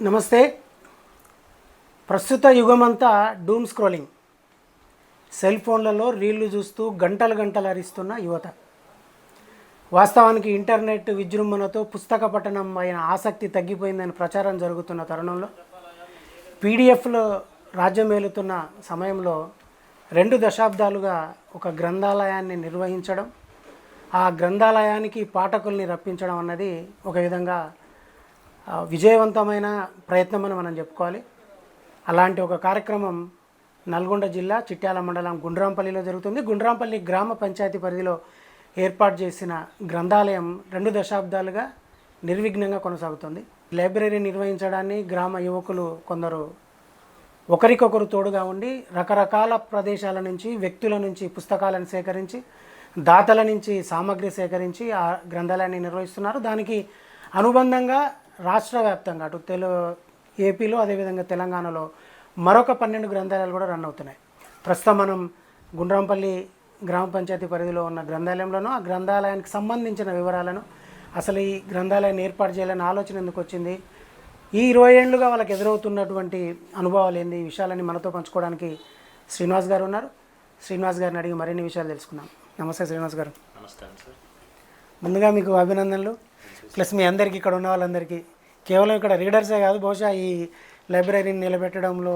నమస్తే. ప్రస్తుత యుగమంతా డూమ్ scrolling, cell ఫోన్లలో రీళ్లు చూస్తూ గంటలు గంటలు అరిస్తున్న యువత. వాస్తవానికి ఇంటర్నెట్ విజృంభణతో పుస్తక పఠనం అయిన ఆసక్తి తగ్గిపోయిందని ప్రచారం జరుగుతున్న తరుణంలో పీడిఎఫ్లో రాజ్యమేలుతున్న సమయంలో 2 దశాబ్దాలుగా ఒక గ్రంథాలయాన్ని నిర్వహించడం, ఆ గ్రంథాలయానికి పాఠకుల్ని రప్పించడం అన్నది ఒక విధంగా విజయవంతమైన ప్రయత్నం అని మనం చెప్పుకోవాలి. అలాంటి ఒక కార్యక్రమం నల్గొండ జిల్లా చిట్యాల మండలం గుండ్రాంపల్లిలో జరుగుతుంది. గుండ్రాంపల్లి గ్రామ పంచాయతీ పరిధిలో ఏర్పాటు చేసిన గ్రంథాలయం 2 దశాబ్దాలుగా నిర్విఘ్నంగా కొనసాగుతుంది. లైబ్రరీ నిర్వహించడాన్ని గ్రామ యువకులు కొందరు ఒకరికొకరు తోడుగా ఉండి రకరకాల ప్రదేశాల నుంచి, వ్యక్తుల నుంచి పుస్తకాలను సేకరించి, దాతల నుంచి సామగ్రి సేకరించి ఆ గ్రంథాలయాన్ని నిర్వహిస్తున్నారు. దానికి అనుబంధంగా రాష్ట్ర వ్యాప్తంగా అటు ఏపీలో అదేవిధంగా తెలంగాణలో మరొక 12 గ్రంథాలయాలు కూడా రన్ అవుతున్నాయి. ప్రస్తుతం మనం గుండ్రాంపల్లి గ్రామ పంచాయతీ పరిధిలో ఉన్న గ్రంథాలయంలోనూ ఆ గ్రంథాలయానికి సంబంధించిన వివరాలను, అసలు ఈ గ్రంథాలయాన్ని ఏర్పాటు చేయాలని ఆలోచన ఎందుకు వచ్చింది, ఈ 20 ఏళ్ళుగా వాళ్ళకి ఎదురవుతున్నటువంటి అనుభవాలు ఏంది, ఈ విషయాలని మనతో పంచుకోవడానికి శ్రీనివాస్ గారు ఉన్నారు. శ్రీనివాస్ గారిని అడిగి మరిన్ని విషయాలు తెలుసుకుందాం. నమస్తే శ్రీనివాస్ గారు. నమస్కారం సార్. ముందుగా మీకు అభినందనలు. ప్లస్ మీ అందరికీ, ఇక్కడ ఉన్న వాళ్ళందరికీ, కేవలం ఇక్కడ రీడర్సే కాదు, బహుశా ఈ లైబ్రరీని నిలబెట్టడంలో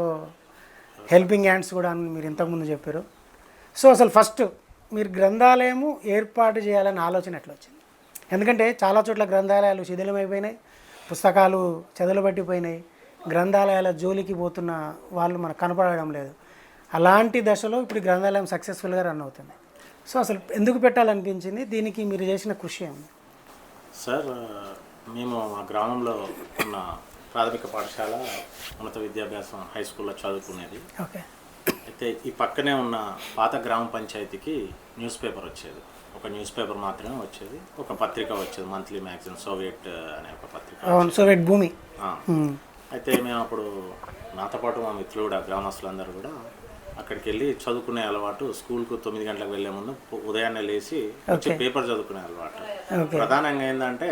హెల్పింగ్ హ్యాండ్స్ కూడా అని మీరు ఇంతకుముందు చెప్పారు. సో అసలు ఫస్ట్ మీరు గ్రంథాలయము ఏర్పాటు చేయాలని ఆలోచన ఎట్లా వచ్చింది? ఎందుకంటే చాలా చోట్ల గ్రంథాలయాలు శిథిలమైపోయినాయి, పుస్తకాలు చెదలుబట్టిపోయినాయి, గ్రంథాలయాల జోలికి పోతున్న వాళ్ళు మనకు కనపడడం లేదు. అలాంటి దశలో ఇప్పుడు గ్రంథాలయం సక్సెస్ఫుల్గా రన్ అవుతుంది. సో అసలు ఎందుకు పెట్టాలనిపించింది, దీనికి మీరు చేసిన కృషి ఏమి? సార్, మేము మా గ్రామంలో ఉన్న ప్రాథమిక పాఠశాల, ఉన్నత విద్యాభ్యాసం హై స్కూల్లో చదువుకునేది. ఓకే. అయితే ఈ పక్కనే ఉన్న పాత గ్రామ పంచాయతీకి న్యూస్ పేపర్ వచ్చేది. ఒక న్యూస్ పేపర్ మాత్రమే వచ్చేది, ఒక పత్రిక వచ్చేది, మంత్లీ మ్యాగజైన్ సోవియట్ అనే ఒక పత్రిక. సోవియట్ భూమి. అయితే మేము అప్పుడు నాతో పాటు మా మిత్రులు కూడా, గ్రామస్తులందరూ కూడా అక్కడికి వెళ్ళి చదువుకునే అలవాటు. స్కూల్కు 9 గంటలకు వెళ్ళే ముందు ఉదయాన్నే లేచి వచ్చి పేపర్ చదువుకునే అలవాటు. ప్రధానంగా ఏంటంటే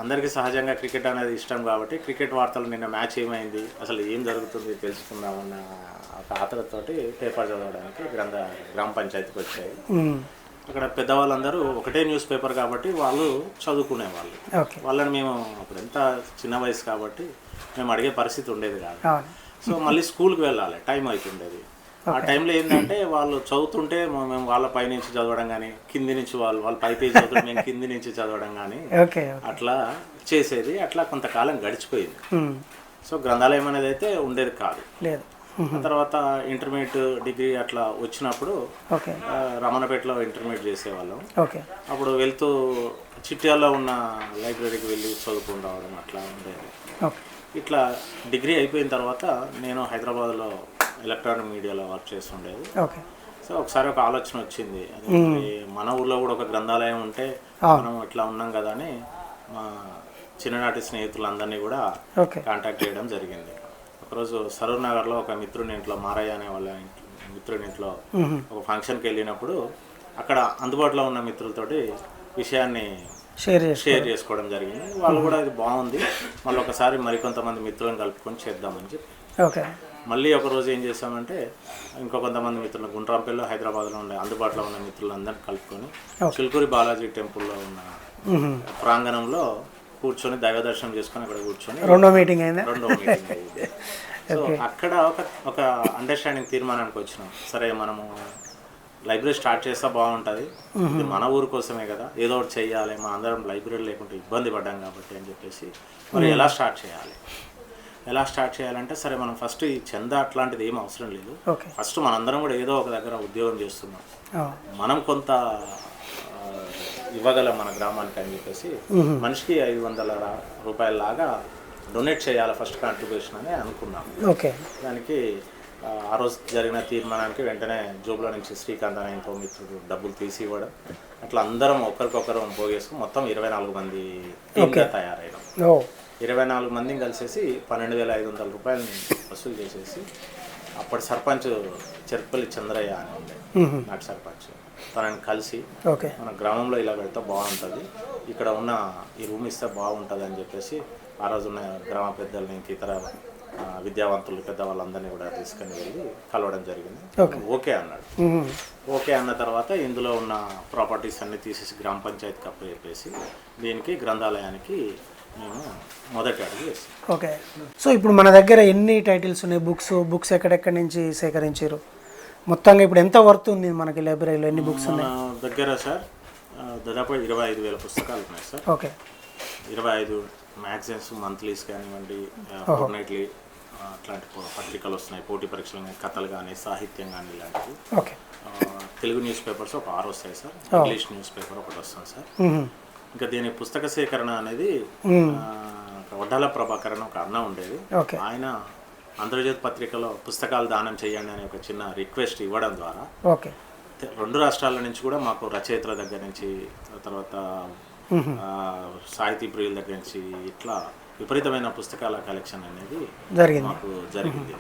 అందరికీ సహజంగా క్రికెట్ అనేది ఇష్టం కాబట్టి క్రికెట్ వార్తలు, నిన్న మ్యాచ్ ఏమైంది, అసలు ఏం జరుగుతుంది తెలుసుకుందామన్న ఒక ఆతరతోటి పేపర్ చదవడానికి గ్రామ పంచాయతీకి వచ్చాయి. అక్కడ పెద్దవాళ్ళందరూ ఒకటే న్యూస్ పేపర్ కాబట్టి వాళ్ళు చదువుకునేవాళ్ళు. వాళ్ళని మేము అప్పుడు ఎంత చిన్న వయసు కాబట్టి మేము అడిగే పరిస్థితి ఉండేది కాదు. సో మళ్ళీ స్కూల్కి వెళ్ళాలి, టైం అవుతుండేది. ఆ టైంలో ఏంటంటే వాళ్ళు చదువుతుంటే మేము వాళ్ళ పై నుంచి చదవడం కానీ, కింది నుంచి వాళ్ళ పై పేజీ చదువుతుంటే మేము కింది నుంచి చదవడం కానీ అట్లా చేసేది. అట్లా కొంతకాలం గడిచిపోయింది. సో గ్రంథాలయం అనేది అయితే ఉండేది కాదు. ఆ తర్వాత ఇంటర్మీడియట్, డిగ్రీ అట్లా వచ్చినప్పుడు రమణపేటలో ఇంటర్మీడియట్ చేసేవాళ్ళం. అప్పుడు వెళ్తూ చిట్యాల్లో ఉన్న లైబ్రరీకి వెళ్ళి చదువుకుని రావడం అట్లా ఉండేది. ఇట్లా డిగ్రీ అయిపోయిన తర్వాత నేను హైదరాబాద్లో ఎలక్ట్రానిక్ మీడియాలో వర్క్ చేస్తుండేది. సో ఒకసారి ఒక ఆలోచన వచ్చింది, మన ఊర్లో కూడా ఒక గ్రంథాలయం ఉంటే మనం ఇట్లా ఉన్నాం కదా అని మా చిన్ననాటి స్నేహితులందరినీ కూడా కాంటాక్ట్ చేయడం జరిగింది. ఒకరోజు సరూర్ నగర్లో ఒక మిత్రుని ఇంట్లో, మారయ్య అనే వాళ్ళ మిత్రుని ఇంట్లో ఒక ఫంక్షన్కి వెళ్ళినప్పుడు అక్కడ అందుబాటులో ఉన్న మిత్రులతోటి విషయాన్ని షేర్ చేసుకోవడం జరిగింది. వాళ్ళు కూడా ఇది బాగుంది, మళ్ళీ ఒకసారి మరికొంతమంది మిత్రులను కలుపుకొని చేద్దామని చెప్పి మళ్ళీ ఒకరోజు ఏం చేస్తామంటే ఇంకో కొంతమంది మిత్రులు గుండ్రాంపల్లిలో, హైదరాబాద్లో ఉండే అందుబాటులో ఉన్న మిత్రులందరినీ కలుపుకొని చిలుకూరి బాలాజీ టెంపుల్లో ఉన్న ప్రాంగణంలో కూర్చొని దైవ దర్శనం చేసుకొని అక్కడ కూర్చొని రెండో మీటింగ్ అయింది. సో అక్కడ ఒక అండర్స్టాండింగ్ తీర్మానానికి వచ్చినాం. సరే, మనము లైబ్రరీ స్టార్ట్ చేస్తే బాగుంటుంది, ఇది మన ఊరు కోసమే కదా, ఏదో ఒకటి చెయ్యాలి, మా అందరం లైబ్రరీ లేకుంటే ఇబ్బంది పడ్డాం కాబట్టి అని చెప్పేసి మరి ఎలా స్టార్ట్ చేయాలంటే, సరే మనం ఫస్ట్ ఈ చందా అట్లాంటిది ఏం అవసరం లేదు, ఫస్ట్ మనందరం కూడా ఏదో ఒక దగ్గర ఉద్యోగం చేస్తున్నాం, మనం కొంత ఇవ్వగలం మన గ్రామానికి అని చెప్పేసి మనిషికి 500 రూపాయల లాగా డొనేట్ చేయాలి ఫస్ట్ కాంట్రిబ్యూషన్ అని అనుకున్నాం. దానికి ఆ రోజు జరిగిన తీర్మానానికి వెంటనే జోబులో నుంచి శ్రీకాంత్ అనే ఇంకో మిత్రుడు డబ్బులు తీసి ఇవ్వడం, అట్లా అందరం ఒకరికొకరు పోగేసుకుని మొత్తం 24 మంది టీమ్గా తయారైనాం. 24 మందిని కలిసేసి 12,500 రూపాయలని వసూలు చేసేసి అప్పటి సర్పంచ్ చెర్పల్లి చంద్రయ్య అని ఉండే నాటి సర్పంచ్, తనని కలిసి ఓకే మన గ్రామంలో ఇలా పెడితే బాగుంటుంది, ఇక్కడ ఉన్న ఈ రూమ్ ఇస్తే బాగుంటుంది అని చెప్పేసి ఆ రోజున్న గ్రామ పెద్దల్ని ఇంక ఇతర విద్యావంతులు పెద్దవాళ్ళందరినీ కూడా తీసుకొని వెళ్ళి కలవడం జరిగింది. ఓకే అన్నాడు. ఓకే అన్న తర్వాత ఇందులో ఉన్న ప్రాపర్టీస్ అన్నీ తీసేసి గ్రామ పంచాయతీకి అప్పు చెప్పేసి దీనికి గ్రంథాలయానికి మేము మొదటి అడుగు వేస్తాం. ఓకే. సో ఇప్పుడు మన దగ్గర ఎన్ని టైటిల్స్ ఉన్నాయి, బుక్స్ ఎక్కడెక్కడి నుంచి సేకరించారు, మొత్తంగా ఇప్పుడు ఎంత వర్త్ ఉంది మనకి లైబ్రరీలో, ఎన్ని బుక్స్ ఉన్నాయి? మన దగ్గర సార్ దాదాపు 25,000 పుస్తకాలు ఉన్నాయి సార్. ఓకే. 25 మ్యాగజైన్స్, మంత్లీస్ కానివ్వండి, ఫోర్ట్నైట్లీ అట్లాంటి పత్రికలు వస్తున్నాయి, పోటీ పరీక్షలు కానీ, కథలు కానీ, సాహిత్యం కానీ ఇలాంటివి. ఓకే. తెలుగు న్యూస్ పేపర్స్ ఒక 6 వస్తాయి సార్, ఇంగ్లీష్ న్యూస్ పేపర్ ఒకటి వస్తుంది సార్. ఇంకా దీని పుస్తక సేకరణ అనేది వడ్డాల ప్రభాకరన్ ఒక అన్న ఉండేది, ఆయన ఆంధ్రజ్యోతి పత్రికలో పుస్తకాలు దానం చేయండి అనే ఒక చిన్న రిక్వెస్ట్ ఇవ్వడం ద్వారా ఓకే 2 రాష్ట్రాల నుంచి కూడా మాకు రచయితల దగ్గర నుంచి, తర్వాత సాహితీ ప్రియుల దగ్గర నుంచి ఇట్లా విపరీతమైన పుస్తకాల కలెక్షన్ అనేది మాకు జరిగింది.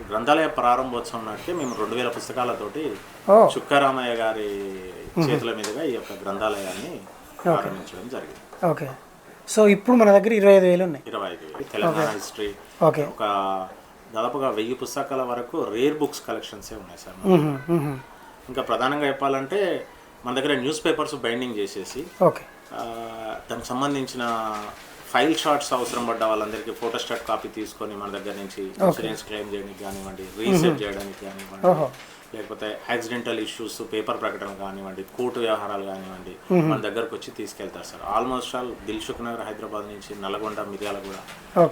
గ్రంథాలయ ప్రారంభోత్సవం నాటికే మేము 2000 పుస్తకాలతోటి చుక్కారామయ్య గారి చేతుల మీదుగా ఈ యొక్క గ్రంథాలయాన్ని ప్రారంభించడం జరిగింది. ఓకే. సో ఇప్పుడు మన దగ్గర 25,000 ఉన్నాయి. 25,000 తెలంగాణ హిస్టరీ, ఒక దాదాపుగా 1000 పుస్తకాల వరకు రేర్ బుక్స్ కలెక్షన్సే ఉన్నాయి సార్. ఇంకా ప్రధానంగా చెప్పాలంటే మన దగ్గర న్యూస్ పేపర్స్ బైండింగ్ చేసేసి దానికి సంబంధించిన ఫైల్ షాట్స్ అవసరం పడ్డ వాళ్ళందరికీ ఫోటోస్టాట్ కాపీ తీసుకొని మన దగ్గర నుంచి ఇన్సూరెన్స్ క్లెయిమ్ చేయడానికి కానివ్వండి, రీసెట్ చేయడానికి కానివ్వండి, లేకపోతే యాక్సిడెంటల్ ఇష్యూస్ పేపర్ ప్రకటన కానివ్వండి, కోర్టు వ్యవహారాలు కానివ్వండి మన దగ్గరకు వచ్చి తీసుకెళ్తారు sir. Almost all Dilsukh Nagar, Hyderabad నుంచి, నల్గొండ, మిర్యాలగూడ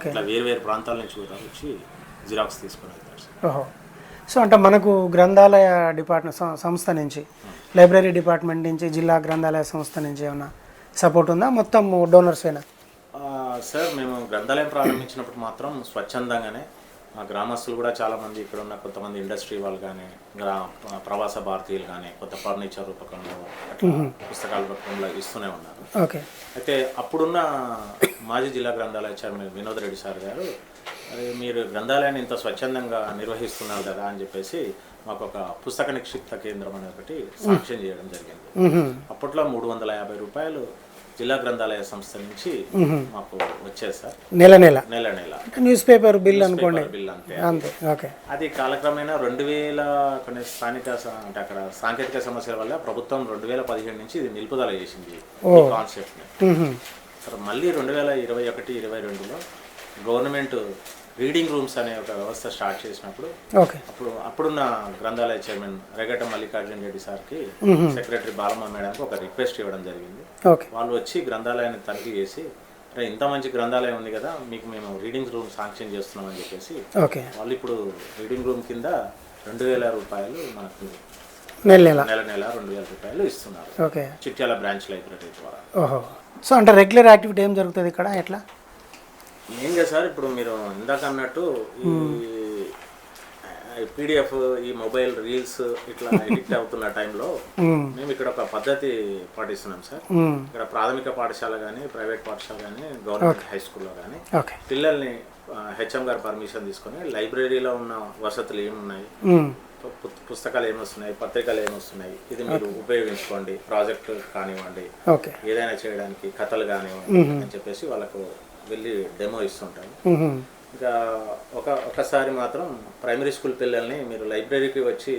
ఇట్లా వేరు ప్రాంతాల నుంచి కూడా వచ్చి జిరాక్స్ తీసుకొని వెళ్తారు సార్. సో అంటే మనకు గ్రంథాలయ డిపార్ట్మెంట్ సంస్థ నుంచి, లైబ్రరీ డిపార్ట్మెంట్ నుంచి, జిల్లా గ్రంథాలయ సంస్థ నుంచి ఏమైనా సపోర్ట్ ఉందా, మొత్తం డోనర్స్ అయినా? సార్ మేము గ్రంథాలయం ప్రారంభించినప్పుడు మాత్రం స్వచ్ఛందంగానే మా గ్రామస్తులు కూడా చాలామంది, ఇక్కడ ఉన్న కొంతమంది ఇండస్ట్రీ వాళ్ళు కానీ, ప్రవాస భారతీయులు కానీ కొత్త ఫర్నిచర్ రూపకంలో అట్లా పుస్తకాల రూపంలో ఇస్తూనే ఉన్నారు. ఓకే. అయితే అప్పుడున్న మాజీ జిల్లా గ్రంథాలయ చైర్మన్ వినోద్ రెడ్డి సార్ గారు, మీరు గ్రంథాలయాన్ని ఇంత స్వచ్ఛందంగా నిర్వహిస్తున్నారు కదా అని చెప్పేసి మాకు ఒక పుస్తక నిక్షిప్త కేంద్రం అనేది ఒకటి శాంక్షన్ చేయడం జరిగింది. అప్పట్లో 350 రూపాయలు జిల్లా గ్రంథాలయ సంస్థ నుంచి మాకు వచ్చేది సార్, నెల న్యూస్ పేపర్ బిల్ అనుకోండి, బిల్ అంతే. అది కాలక్రమేణా 2000 కొన్ని స్థానిక అంటే అక్కడ సాంకేతిక సమస్యల వల్ల ప్రభుత్వం 2017 నుంచి ఇది నిలుపుదల చేసింది కాన్సెప్ట్ ని. మళ్ళీ 2021-22లో గవర్నమెంట్ రీడింగ్ రూమ్స్ అనే ఒక వ్యవస్థ స్టార్ట్ చేసినప్పుడు అప్పుడున్న గ్రంథాలయ చైర్మన్ రేగట మల్లికార్జున రెడ్డి సార్కి, సెక్రటరీ బాలమ్మ మేడంకి ఒక రిక్వెస్ట్ ఇవ్వడం జరిగింది. వాళ్ళు వచ్చి గ్రంథాలయాన్ని తనిఖీ చేసి, ఇంత మంచి గ్రంథాలయం ఉంది కదా, మీకు మేము రీడింగ్ రూమ్ శాంక్షన్ చేస్తున్నాం అని చెప్పేసి వాళ్ళు ఇప్పుడు రీడింగ్ రూమ్ కింద 2,000 రూపాయలు మనకు నెల 2,000 రూపాయలు ఇస్తున్నారు చిట్యాల బ్రాంచ్ లైబ్రరీ ద్వారా. సో అంటే రెగ్యులర్ యాక్టివిటీ ఏం జరుగుతుంది ఇక్కడ ఎట్లా? మెయిన్గా సార్ ఇప్పుడు మీరు ఇందాక అన్నట్టు ఈ పీడిఎఫ్, ఈ మొబైల్ రీల్స్ ఇట్లా ఎడిక్ట్ అవుతున్న టైంలో మేము ఇక్కడ ఒక పద్ధతి పాటిస్తున్నాం సార్. ఇక్కడ ప్రాథమిక పాఠశాల కానీ, ప్రైవేట్ పాఠశాల కానీ, గవర్నమెంట్ హై స్కూల్లో కానీ పిల్లల్ని హెచ్ఎం గారు పర్మిషన్ తీసుకొని లైబ్రరీలో ఉన్న వసతులు ఏమున్నాయి, పుస్తకాలు ఏమొస్తున్నాయి, పత్రికలు ఏమొస్తున్నాయి, ఇది మీరు ఉపయోగించుకోండి, ప్రాజెక్టు కానివ్వండి, ఏదైనా చేయడానికి కథలు కానివ్వండి అని చెప్పేసి వాళ్ళకు వెళ్ళి డెమో ఇస్తుంటాం. ఇంకా ఒకసారి మాత్రం ప్రైమరీ స్కూల్ పిల్లల్ని మీరు లైబ్రరీకి వచ్చి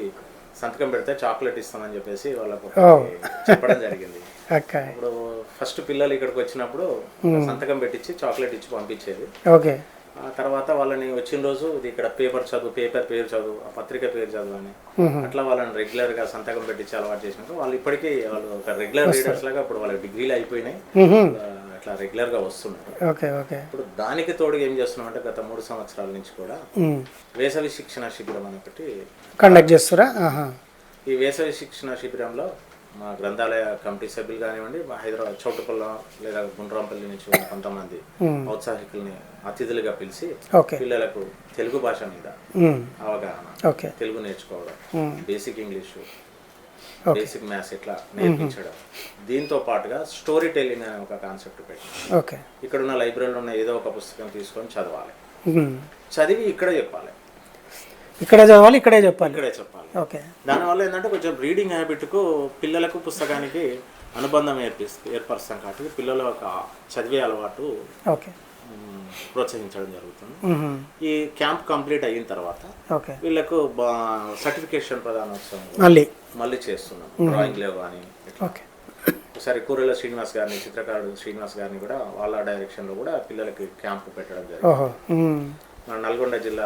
సంతకం పెడితే చాక్లెట్ ఇస్తామని చెప్పేసి వాళ్ళకు చెప్పడం జరిగింది. ఇప్పుడు ఫస్ట్ పిల్లలు ఇక్కడికి వచ్చినప్పుడు సంతకం పెట్టించి చాక్లెట్ ఇచ్చి పంపించేది. ఆ తర్వాత వాళ్ళని వచ్చిన రోజు ఇక్కడ పేపర్ పేరు చదువు, ఆ పత్రిక పేరు చదువు అని అట్లా వాళ్ళని రెగ్యులర్ గా సంతకం పెట్టించి అలవాటు చేసినాక వాళ్ళు ఇప్పటికీ వాళ్ళు ఒక రెగ్యులర్ రీడర్స్ లాగా ఇప్పుడు వాళ్ళకి డిగ్రీలు అయిపోయినాయి, అట్లా రెగ్యులర్ గా వస్తున్నారు. ఇప్పుడు దానికి తోడుగా ఏం చేస్తున్నాం అంటే గత 3 సంవత్సరాల నుంచి కూడా వేసవి శిక్షణ శిబిరం అని ఒకటి కండక్ట్ చేస్తారా? ఈ వేసవి శిక్షణ శిబిరంలో మా గ్రంథాలయ కమిటీ సభ్యులు కానివ్వండి, హైదరాబాద్ చౌటుపల్లి లేదా గుండ్రాంపల్లి నుంచి కొంతమంది ఔత్సాహికుల్ని అతిథులుగా పిలిచి పిల్లలకు తెలుగు భాష మీద అవగాహన, తెలుగు నేర్చుకోవడం, బేసిక్ ఇంగ్లీషు, బేసిక్ మ్యాథ్స్ ఇట్లా నేర్పించడం, దీంతో పాటుగా స్టోరీ టెల్లింగ్ అనే ఒక కాన్సెప్ట్ పెట్టి ఇక్కడ ఉన్న లైబ్రరీలో ఉన్న ఏదో ఒక పుస్తకం తీసుకొని చదవాలి, చదివి ఇక్కడ చెప్పాలి. ఇక్కడే చదవాలి, ఇక్కడే చెప్పాలి. ఇక్కడే చెప్పాలి. ఓకే. దానివల్ల ఏంటంటే కొంచెం రీడింగ్ హ్యాబిట్కు పిల్లలకు పుస్తకానికి అనుబంధం ఏర్పరుస్తాం కాబట్టి పిల్లలు ఒక చదివే అలవాటు ఓకే ప్రోత్సహించడం జరుగుతుంది. ఈ క్యాంప్ కంప్లీట్ అయిన తర్వాత ఓకే వీళ్ళకు సర్టిఫికేషన్ ప్రదానోత్సవం మళ్ళీ చేస్తున్నాం. డ్రాయింగ్లో కానీ ఓకే. ఒకసారి కూరల శ్రీనివాస్ గారిని, చిత్రకారుడు శ్రీనివాస్ గారిని కూడా వాళ్ళ డైరెక్షన్లో కూడా పిల్లలకి క్యాంపు పెట్టడం జరిగింది. మన నల్గొండ జిల్లా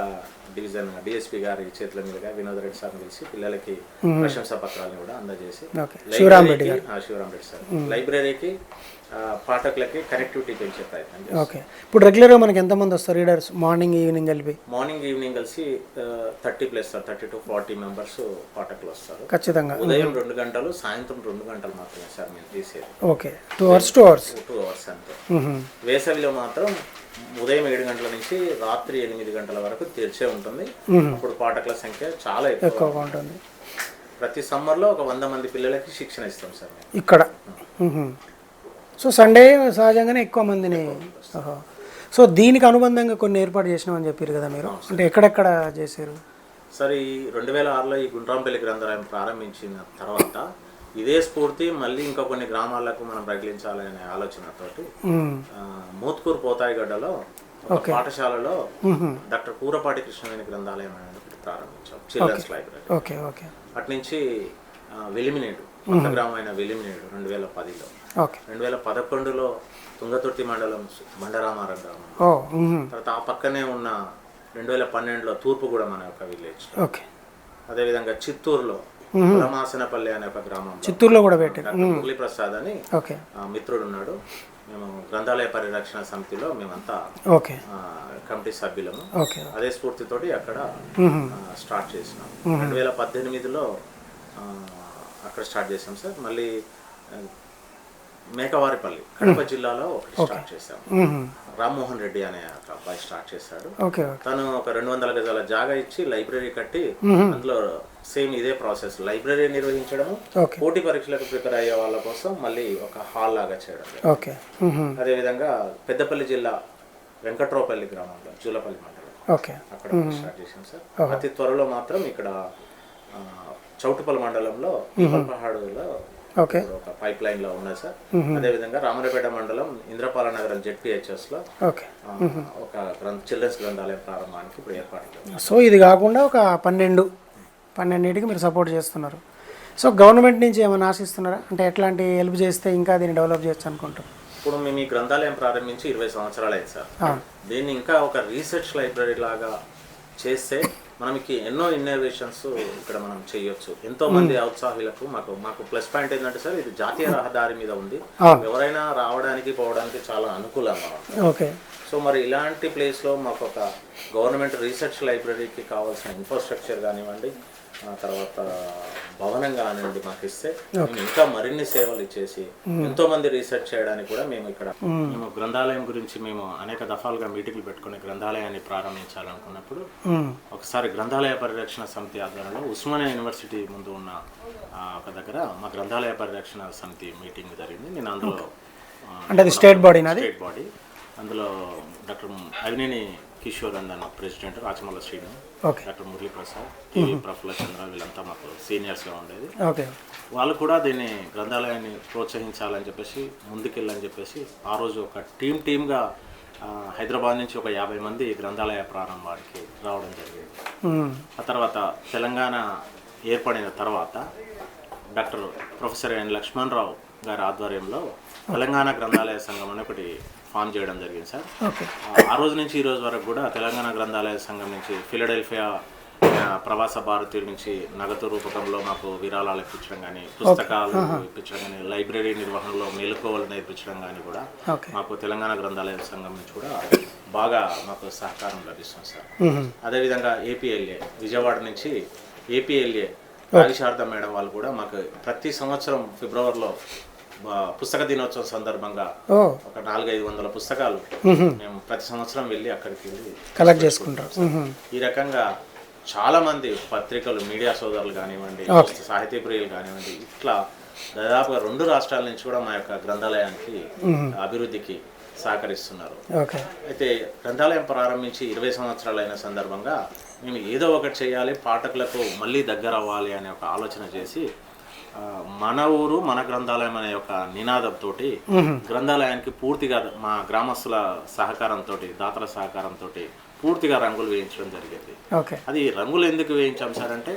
డివిజన్ డిఎస్పీ గారి చేతుల మీదుగా వినోదరెడ్డి సార్ని పిలిచి పిల్లలకి ప్రశంసా పత్రాలను కూడా అందజేసి శివరాంరెడ్డి సార్ లైబ్రరీకి పాఠకులకి కనెక్టివిటీ పెంచే ప్రయత్నం. ఓకే. ఇప్పుడు రెగ్యులర్గా మనకి ఎంతమంది వస్తారు రీడర్స్ మార్నింగ్ ఈవినింగ్ కలిపి? మార్నింగ్ ఈవినింగ్ కలిసి 30 to 40 మెంబర్స్ పాఠకులు వస్తారు ఖచ్చితంగా. ఉదయం 2 గంటలు, సాయంత్రం 2 గంటలు మాత్రమే సార్ మేము తీసేది. ఓకే. 2 hours అంతే. వేసవిలో మాత్రం ఉదయం 7 గంటల నుంచి రాత్రి 8 గంటల వరకు తెరిచే ఉంటుంది. అప్పుడు పాఠకుల సంఖ్య చాలా ఎక్కువగా ఉంటుంది. ప్రతి సమ్మర్లో ఒక 100 మంది పిల్లలకి శిక్షణ ఇస్తాం సార్ ఇక్కడ. సో సండే సహజంగానే ఎక్కువ మందిని. సో దీనికి అనుబంధంగా కొన్ని ఏర్పాటు చేసినామని చెప్పారు కదా మీరు, అంటే ఎక్కడెక్కడ చేశారు సార్? ఈ 2006లో ఈ గుండ్రాంపల్లి గ్రంథాలయం ప్రారంభించిన తర్వాత ఇదే స్ఫూర్తి మళ్ళీ ఇంకా కొన్ని గ్రామాలకు మనం ప్రకటించాలనే ఆలోచనతోటి మోత్కూరు పోతాయిగడ్డలో ఒక పాఠశాలలో డాక్టర్ కూరపాటి కృష్ణవేణి గ్రంథాలయం అనేది ప్రారంభించాం, చిల్డ్రన్స్ లైబ్రరీ. Okay okay. అటు నుంచి వెలిమినేడు, కొత్త గ్రామం అయిన వెలిమినేడు 2010లో. 2011లో తుంగతుర్తి మండలం బండరామారం గ్రామం. తర్వాత ఆ పక్కనే ఉన్న 2012లో తూర్పుగూడెం అనే ఒక విలేజ్. అదేవిధంగా చిత్తూరులో కులమాసనపల్లి అనే ఒక గ్రామం, చిత్తూరులో కూడా పెట్టారు. మురళీ ప్రసాద్ అని మిత్రుడు ఉన్నాడు. మేము గ్రంథాలయ పరిరక్షణ సమితిలో మేమంతా కమిటీ సభ్యులము. అదే స్ఫూర్తితోటి అక్కడ స్టార్ట్ చేసినాం. 2018లో అక్కడ స్టార్ట్ చేసాం సార్. మళ్ళీ మేకవారిపల్లి కడప జిల్లాలో స్టార్ట్ చేసాం. రామ్మోహన్ రెడ్డి అనే ఒక అబ్బాయి స్టార్ట్ చేశాడు. తను ఒక 200 గజాల జాగా ఇచ్చి లైబ్రరీ కట్టి అందులో సేమ్ ఇదే ప్రాసెస్, లైబ్రరీ నిర్వహించడము, పోటీ పరీక్షలకు ప్రిపేర్ అయ్యే వాళ్ళ కోసం మళ్ళీ ఒక హాల్ లాగా చేయడం. అదేవిధంగా పెద్దపల్లి జిల్లా వెంకట్రావుపల్లి గ్రామంలో జూలపల్లి మండలం అక్కడ స్టార్ట్ చేసాం సార్. అతి త్వరలో మాత్రం ఇక్కడ చౌటుపల్లి మండలంలో పహాడులో ఒక పైప్ లైన్ లో ఉన్నది సార్. అదేవిధంగా రామన్నపేట మండలం ఇంద్రపాల నగరం జెడ్పీహెచ్ఎస్ లో ఒక చిల్డ్రన్స్ గ్రంథాలయం ప్రారంభానికి ఇప్పుడు ఏర్పాటు. సో ఇది కాకుండా ఒక 12 మీరు సపోర్ట్ చేస్తున్నారు. సో గవర్నమెంట్ నుంచి ఏమైనా ఆశిస్తున్నారా, అంటే ఎట్లాంటి హెల్ప్ చేస్తే ఇంకా దీన్ని డెవలప్ చేయొచ్చు అనుకుంటారు? ఇప్పుడు మేము ఈ గ్రంథాలయం ప్రారంభించి 20 సంవత్సరాలు అయింది సార్. దీన్ని ఇంకా ఒక రీసెర్చ్ లైబ్రరీ లాగా చేస్తే మనకి ఎన్నో ఇన్నోవేషన్స్ ఇక్కడ మనం చేయొచ్చు. ఎంతో మంది ఔత్సాహులకు మాకు ప్లస్ పాయింట్ ఏంటంటే సార్, ఇది జాతీయ రహదారి మీద ఉంది, ఎవరైనా రావడానికి పోవడానికి చాలా అనుకూలంగా ఉంది. సో మరి ఇలాంటి ప్లేస్లో మాకు ఒక గవర్నమెంట్ రీసెర్చ్ లైబ్రరీకి కావాల్సిన ఇన్ఫ్రాస్ట్రక్చర్ కానివ్వండి, తర్వాత భవనం కానివ్వండి మాకు ఇస్తే ఇంకా మరిన్ని సేవలు ఇచ్చేసి ఎంతో మంది రీసెర్చ్ చేయడానికి కూడా మేము ఇక్కడ మేము గ్రంథాలయం గురించి మేము అనేక దఫాలుగా మీటింగ్లు పెట్టుకుని గ్రంథాలయాన్ని ప్రారంభించాలనుకున్నప్పుడు ఒకసారి గ్రంథాలయ పరిరక్షణ సమితి ఆధ్వర్యంలో ఉస్మానియా యూనివర్సిటీ ముందు ఉన్న ఒక దగ్గర మా గ్రంథాలయ పరిరక్షణ సమితి మీటింగ్ జరిగింది. నేను అందులో అంటే స్టేట్ బాడీ అందులో డాక్టర్ అవినేని కిషోర్ అన్న ప్రెసిడెంట్, రాచమల్ల శ్రీను, డాక్టర్ మురళీ ప్రసాద్, ప్రఫుల్ల చంద్ర, వీళ్ళంతా మాకు సీనియర్స్గా ఉండేది. వాళ్ళు కూడా దీన్ని గ్రంథాలయాన్ని ప్రోత్సహించాలని చెప్పేసి ముందుకెళ్ళని చెప్పేసి ఆ రోజు ఒక టీమ్గా హైదరాబాద్ నుంచి ఒక 50 మంది గ్రంథాలయ ప్రారంభానికి రావడం జరిగింది. ఆ తర్వాత తెలంగాణ ఏర్పడిన తర్వాత డాక్టర్ ప్రొఫెసర్ ఎన్ లక్ష్మణరావు గారి ఆధ్వర్యంలో తెలంగాణ గ్రంథాలయ సంఘం అని ఒకటి ఫామ్ చేయడం జరిగింది సార్. ఆ రోజు నుంచి ఈ రోజు వరకు కూడా తెలంగాణ గ్రంథాలయ సంఘం నుంచి ఫిలడెల్ఫియా ప్రవాస భారతీయుల నుంచి నగదు రూపకంలో మాకు విరాళాలు ఇప్పించడం కానీ, పుస్తకాలు ఇప్పించడం కానీ, లైబ్రరీ నిర్వహణలో మెలకువలు నేర్పించడం కానీ కూడా మాకు తెలంగాణ గ్రంథాలయ సంఘం నుంచి కూడా బాగా మాకు సహకారం లభిస్తుంది సార్. అదేవిధంగా ఏపీఎల్ఏ విజయవాడ నుంచి ఏపీఎల్ఏ నాగశారద మేడం వాళ్ళు కూడా మాకు ప్రతి సంవత్సరం ఫిబ్రవరిలో పుస్తక దినోత్సవం సందర్భంగా ఒక 400-500 పుస్తకాలు మేము ప్రతి సంవత్సరం వెళ్ళి అక్కడికి కలెక్ట్ చేసుకుంటాం. ఈ రకంగా చాలా మంది పత్రికలు, మీడియా సోదరులు కానివ్వండి, సాహితీ ప్రియులు కానివ్వండి, ఇట్లా దాదాపుగా 2 రాష్ట్రాల నుంచి కూడా మా యొక్క గ్రంథాలయానికి అభివృద్ధికి సహకరిస్తున్నారు. ఓకే. అయితే గ్రంథాలయం ప్రారంభించి 20 సంవత్సరాలైన సందర్భంగా మేము ఏదో ఒకటి చేయాలి, పాఠకులకు మళ్ళీ దగ్గర అవ్వాలి అనే ఒక ఆలోచన చేసి మన ఊరు మన గ్రంథాలయం అనే ఒక నినాదంతో గ్రంథాలయానికి పూర్తిగా మా గ్రామస్తుల సహకారంతో, దాతల సహకారంతో పూర్తిగా రంగులు వేయించడం జరిగింది. అది రంగులు ఎందుకు వేయించాం సార్ అంటే,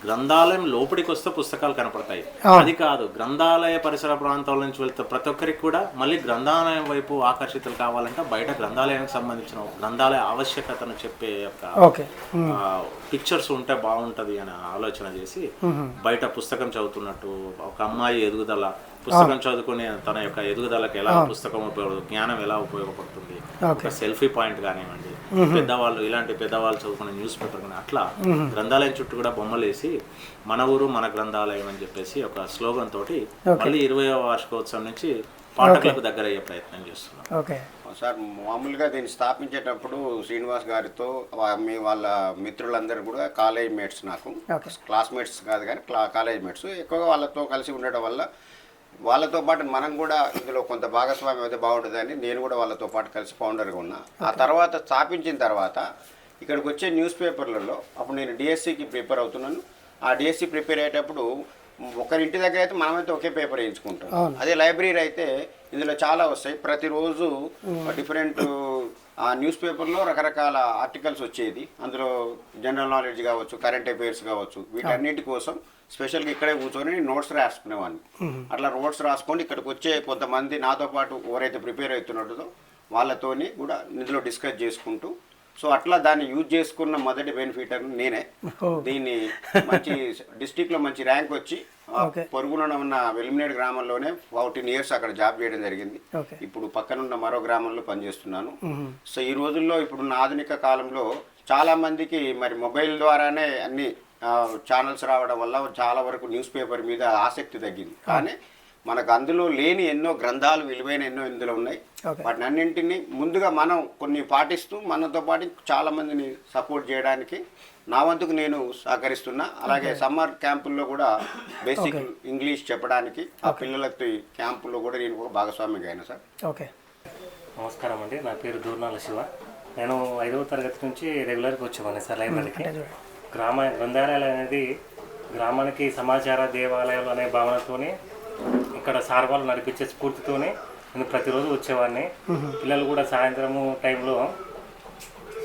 గ్రంథాలయం లోపలికి వస్తే పుస్తకాలు కనపడతాయి, అది కాదు, గ్రంథాలయ పరిసర ప్రాంతాల నుంచి వెళ్తే ప్రతి ఒక్కరికి కూడా మళ్ళీ గ్రంథాలయం వైపు ఆకర్షితులు కావాలంటే బయట గ్రంథాలయానికి సంబంధించిన గ్రంథాలయ ఆవశ్యకతను చెప్పే యొక్క పిక్చర్స్ ఉంటే బాగుంటది అనే ఆలోచన చేసి బయట పుస్తకం చదువుతున్నట్టు ఒక అమ్మాయి ఎదుగుదల, పుస్తకం చదువుకునే తన యొక్క ఎదుగుదలకు ఎలా పుస్తకం జ్ఞానం ఎలా ఉపయోగపడుతుంది, ఒక సెల్ఫీ పాయింట్ కానివ్వండి, పెద్దవాళ్ళు ఇలాంటి పెద్దవాళ్ళు చదువుకునే న్యూస్ పేపర్ కానీ అట్లా గ్రంథాలయం చుట్టూ కూడా బొమ్మలు వేసి మన ఊరు మన గ్రంథాలయం అని చెప్పేసి ఒక స్లోగన్ తోటి మళ్ళీ 20వ వార్షికోత్సవం నుంచి పాఠకులకు దగ్గర అయ్యే ప్రయత్నం చేస్తున్నాం. సార్ మామూలుగా దీన్ని స్థాపించేటప్పుడు శ్రీనివాస్ గారితో వాళ్ళ మిత్రులందరూ కూడా కాలేజ్ మేట్స్, నాకు క్లాస్మేట్స్ కాదు కానీ కాలేజ్ మేట్స్, ఎక్కువగా వాళ్ళతో కలిసి ఉండడం వల్ల వాళ్ళతో పాటు మనం కూడా ఇందులో కొంత భాగస్వామ్యం అయితే బాగుంటుందని నేను కూడా వాళ్ళతో పాటు కలిసి ఫౌండర్గా ఉన్నా. ఆ తర్వాత స్థాపించిన తర్వాత ఇక్కడికి వచ్చే న్యూస్ పేపర్లలో అప్పుడు నేను డిఎస్సికి ప్రిపేర్ అవుతున్నాను. ఆ డిఎస్సి ప్రిపేర్ అయ్యేటప్పుడు ఒకరింటి దగ్గర అయితే మనమైతే ఒకే పేపర్ వేయించుకుంటాం. అదే లైబ్రరీ అయితే ఇందులో చాలా వస్తాయి, ప్రతిరోజు డిఫరెంట్ న్యూస్ పేపర్లో రకరకాల ఆర్టికల్స్ వచ్చేది. అందులో జనరల్ నాలెడ్జ్ కావచ్చు, కరెంట్ అఫైర్స్ కావచ్చు, వీటన్నిటి కోసం స్పెషల్గా ఇక్కడే కూర్చొని నోట్స్ రాసుకునేవాడిని. అట్లా నోట్స్ రాసుకొని ఇక్కడికి వచ్చే కొంతమంది నాతో పాటు ఎవరైతే ప్రిపేర్ అవుతున్నట్టుదో వాళ్ళతోని కూడా ఇందులో డిస్కస్ చేసుకుంటూ, సో అట్లా దాన్ని యూజ్ చేసుకున్న మొదటి బెనిఫిటర్ నేనే. దీన్ని మంచి డిస్టిక్లో మంచి ర్యాంక్ వచ్చి పొరుగున ఉన్న వెలిమినేడు గ్రామంలోనే 14 years అక్కడ జాబ్ చేయడం జరిగింది. ఇప్పుడు పక్కనున్న మరో గ్రామంలో పనిచేస్తున్నాను. సో ఈ రోజుల్లో ఇప్పుడున్న ఆధునిక కాలంలో చాలా మందికి మరి మొబైల్ ద్వారానే అన్ని ఛానల్స్ రావడం వల్ల చాలా వరకు న్యూస్ పేపర్ మీద ఆసక్తి తగ్గింది. కానీ మనకు అందులో లేని ఎన్నో గ్రంథాలు, విలువైన ఎన్నో ఇందులో ఉన్నాయి. వాటిని అన్నింటినీ ముందుగా మనం కొన్ని పాటిస్తూ మనతో పాటు చాలా మందిని సపోర్ట్ చేయడానికి నా వంతుకు నేను సహకరిస్తున్నా. అలాగే సమ్మర్ క్యాంపుల్లో కూడా బేసిక్ ఇంగ్లీష్ చెప్పడానికి ఆ పిల్లలకి క్యాంపుల్లో కూడా నేను కూడా భాగస్వామిగా అయినా సార్. ఓకే, నమస్కారం అండి. నా పేరు దూర్నాల శివ. నేను 5వ తరగతి నుంచి రెగ్యులర్గా వచ్చేవాడిని సార్ లైబ్రరీకి. గ్రంథాలయాలు అనేది గ్రామానికి సమాచార దేవాలయాలు అనే భావనతోనే ఇక్కడ సార్ వాళ్ళు నడిపించే స్ఫూర్తితోనే నేను ప్రతిరోజు వచ్చేవాడిని. పిల్లలు కూడా సాయంత్రము టైంలో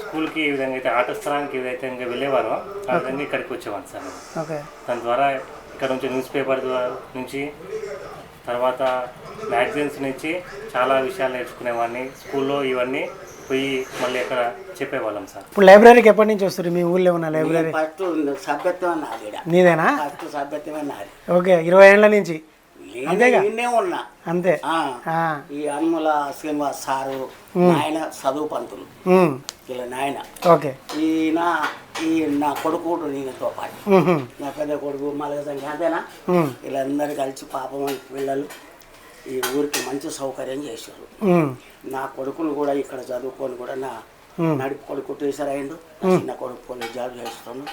స్కూల్కి ఏ విధంగా అయితే ఆట స్థలానికి ఏదైతే ఇంకా వెళ్ళేవారో ఆ విధంగా ఇక్కడికి వచ్చేవాడిని సార్. దాని ద్వారా ఇక్కడ నుంచి న్యూస్ పేపర్ నుంచి తర్వాత మ్యాగజైన్స్ నుంచి చాలా విషయాలు నేర్చుకునేవాడిని. స్కూల్లో ఇవన్నీ పోయి మళ్ళీ అక్కడ చెప్పేవాళ్ళం సార్. ఇప్పుడు లైబ్రరీకి ఎప్పటి నుంచి వస్తారు? మీ ఊళ్ళో ఉన్న లైబ్రరీ నీదేనా? ఓకే, 20 ఏళ్ళ నుంచి ఉన్నా అంతే. ఈ అనుమల శ్రీనివాస్ సారు ఆయన చదువు పంతులు, ఇలా నాయన. ఓకే, ఈయన ఈ నా కొడుకు నేనతో పాటు నా పెద్ద కొడుకు మలగ సంఖ్య అంతేనా, వీళ్ళందరూ కలిసి పాపం పిల్లలు ఈ ఊరికి మంచి సౌకర్యం చేశారు. నా కొడుకులు కూడా ఇక్కడ చదువుకొని కూడా నా నడుపు కొడుకు టీచర్ అయిండు, చిన్న కొడుకు పోలీస్ జాబ్ చేస్తున్నాను,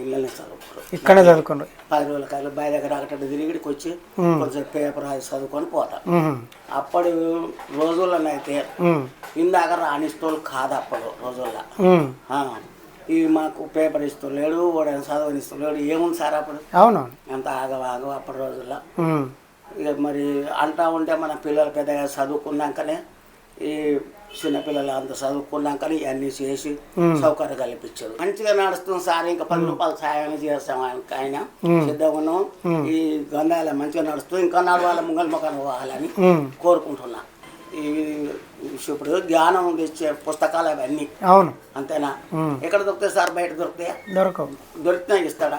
ఇళ్ళని చదువుకోరు, ఇక్కడే చదువుకున్నారు. 10 రోజుల కాలం బయట దగ్గర అక్కడ తిరిగిడికి వచ్చి కొంచెం పేపర్ రాసి చదువుకొని పోతాం. అప్పటి రోజుల్లోనైతే ఇందాక రాణిస్తోళ్ళు కాదు అప్పుడు రోజుల్లో. ఈ మాకు పేపర్ ఇస్తలేడు, వాడు చదవనిస్తలేడు, ఏముంది సార్ అప్పుడు? అవును, అంత ఆగవాగం అప్పటి రోజుల్లో. ఇక మరి అంటా ఉంటే మన పిల్లలు పెద్దగా చదువుకున్నాకనే, ఈ చిన్నపిల్లలు అంత చదువుకున్నాకనే ఇవన్నీ చేసి సౌకర్యం కల్పించారు. మంచిగా నడుస్తుంది సార్, ఇంకా 10 రూపాయలు సాయం చేస్తాం ఆయన సిద్ధంగా ఉన్నాం. ఈ గ్రంథాలయం మంచిగా నడుస్తుంది, ఇంకా నడవాలి, ముంగల్ మొక్కలు పోవాలని కోరుకుంటున్నా. ఈ ఇప్పుడు జ్ఞానం తెచ్చే పుస్తకాలు అవన్నీ. అవును, అంతేనా? ఎక్కడ దొరుకుతాయి సార్? బయట దొరుకుతాయా? దొరకవు. దొరికినా ఇస్తాడా?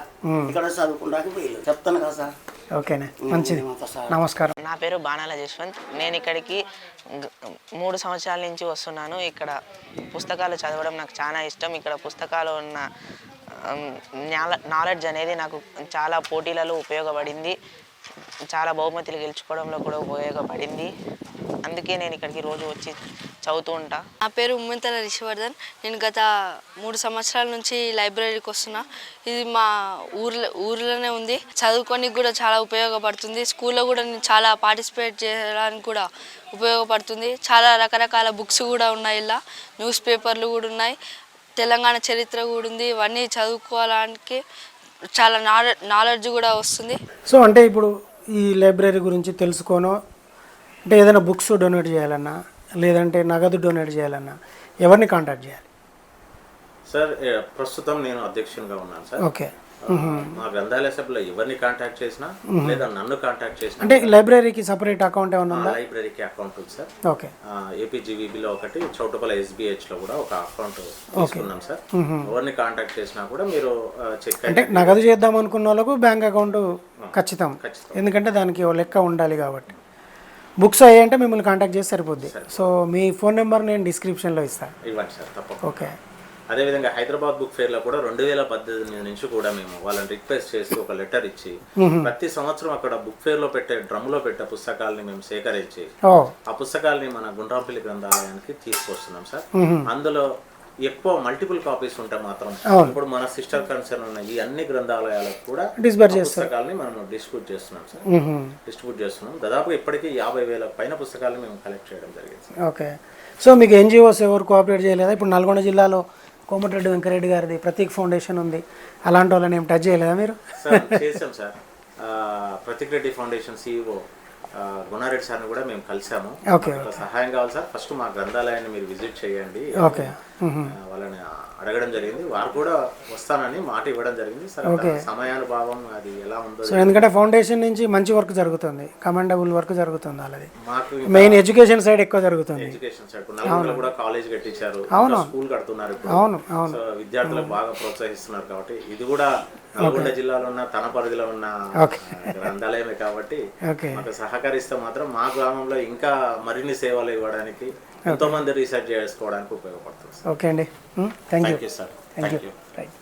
ఇక్కడ చదువుకుంటానికి వీలు చెప్తాను కదా సార్. ఓకేనా, మంచిది. నమస్కారం. నా పేరు బాణాల జశ్వంత్. నేను ఇక్కడికి 3 సంవత్సరాల నుంచి వస్తున్నాను. ఇక్కడ పుస్తకాలు చదవడం నాకు చాలా ఇష్టం. ఇక్కడ పుస్తకాలు ఉన్న నాలెడ్జ్ అనేది నాకు చాలా పోటీలలో ఉపయోగపడింది, చాలా బహుమతులు గెలుచుకోవడంలో కూడా ఉపయోగపడింది. అందుకే నేను ఇక్కడికి రోజు వచ్చి చదువుతూ ఉంటా. నా పేరు ఉమ్మెంతల రిషివర్ధన్. నేను గత 3 సంవత్సరాల నుంచి లైబ్రరీకి వస్తున్నా. ఇది మా ఊర్లోనే ఉంది. చదువుకోనికి కూడా చాలా ఉపయోగపడుతుంది. స్కూల్లో కూడా నేను చాలా పార్టిసిపేట్ చేయడానికి కూడా ఉపయోగపడుతుంది. చాలా రకరకాల బుక్స్ కూడా ఉన్నాయి, ఇలా న్యూస్ పేపర్లు కూడా ఉన్నాయి, తెలంగాణ చరిత్ర కూడా ఉంది. ఇవన్నీ చదువుకోవడానికి చాలా నాలెడ్జ్ కూడా వస్తుంది. సో అంటే ఇప్పుడు ఈ లైబ్రరీ గురించి తెలుసుకోనో అంటే ఏదైనా బుక్స్ డొనేట్ చేయాలన్నా లేదంటే నగదు డొనేట్ చేయాలన్నా ఎవరిని కాంటాక్ట్ చేయాలి? సార్ ప్రస్తుతం నేను అధ్యక్షునిగా ఉన్నాను సార్. ఓకే. మా గ్రంథాలయ సభ్యులు ఎవరిని కాంటాక్ట్ చేసినా లేదా నన్ను కాంటాక్ట్ చేసినా అంటే లైబ్రరీకి సపరేట్ అకౌంట్ ఏమైనా ఉందా? లైబ్రరీకి అకౌంట్ ఉంది సార్. ఓకే. ఏపీజీవీబీలో ఒకటి, చౌటుపల్లి SBHలో కూడా ఒక అకౌంట్ తీసుకున్నాం సార్. ఎవరిని కాంటాక్ట్ చేసినా కూడా మీరు చెక్ అంటే నగదు చేద్దాం అనుకున్న వాళ్ళకు బ్యాంక్ అకౌంట్ ఖచ్చితం, ఎందుకంటే దానికి ఓ లెక్క ఉండాలి కాబట్టి. బుక్స్ అయ్యాయంటే మిమ్మల్ని కాంటాక్ట్ చేసి సరిపోద్ది. సో మీ ఫోన్ నెంబర్ నేను డిస్క్రిప్షన్లో ఇస్తాను. ఇవ్వండి సార్ తప్పకుండా. ఓకే. అదేవిధంగా హైదరాబాద్ బుక్ ఫేర్లో కూడా 2018 నుంచి కూడా మేము వాళ్ళని రిక్వెస్ట్ చేసి ఒక లెటర్ ఇచ్చి ప్రతి సంవత్సరం అక్కడ బుక్ ఫేర్లో పెట్టే డ్రమ్లో పెట్టే పుస్తకాలని మేము సేకరించి ఆ పుస్తకాలని మన గుండ్రాంపల్లి గ్రంథాలయానికి తీసుకొస్తున్నాం సార్. అందులో ఎక్కువ మల్టిపుల్ కాపీస్ ఉంటే మాత్రం ఇప్పుడు మన సిస్టర్ కన్సర్న్ ఉన్న ఈ అన్ని గ్రంథాలయాలకు కూడా పుస్తకాలని మనం డిస్ట్రిబ్యూట్ చేస్తున్నాం సార్. డిస్ట్రిబ్యూట్ చేస్తున్నాం. దాదాపు ఇప్పటికీ 50,000 పైన పుస్తకాలను మేము కలెక్ట్ చేయడం జరిగింది సార్. ఓకే. సో మీకు NGOs ఎవరు కోఆపరేట్ చేయలేదా? ఇప్పుడు నల్గొండ జిల్లాలో కోమటిరెడ్డి వెంకరెడ్డి గారిది ప్రతీక్ ఫౌండేషన్ ఉంది, అలాంటి వాళ్ళని ఏం టచ్ చేయలేదా మీరు? సార్ చేసాం sir. Prateek Reddy foundation CEO గుణారెడ్డి సార్ని కూడా మేము కలిసాము. సహాయం కావాలి సార్, ఫస్ట్ మా గ్రంథాలయాన్ని మీరు విజిట్ చేయండి వాళ్ళని అడగడం జరిగింది. వారు కూడా వస్తానని మాట ఇవ్వడం జరిగింది సార్. సమయానుభావం అది ఎలా ఉందో, సో ఎందుకంటే ఫౌండేషన్ నుంచి మంచి వర్క్ జరుగుతుంది, కమెండబుల్ వర్క్ జరుగుతుంది. అలాది మాకు మెయిన్ ఎడ్యుకేషన్ సైడ్ ఎక్కువ జరుగుతుంది. ఎడ్యుకేషన్ సైడ్ నలుగురు కూడా కాలేజ్ కట్టించారు, స్కూల్ కడుతున్నారు, విద్యార్థులకు బాగా ప్రోత్సహిస్తున్నారు. కాబట్టి ఇది కూడా నల్గొండ జిల్లాలో ఉన్న తన పరిధిలో ఉన్న గ్రంథాలయమే కాబట్టి మాకు సహకరిస్తే మాత్రం మా గ్రామంలో ఇంకా మరిన్ని సేవలు ఇవ్వడానికి, ఎంతో మంది రీసెర్చ్ చేసుకోవడానికి ఉపయోగపడుతుంది. ఓకే అండి, thank you sir. Thank you. Right.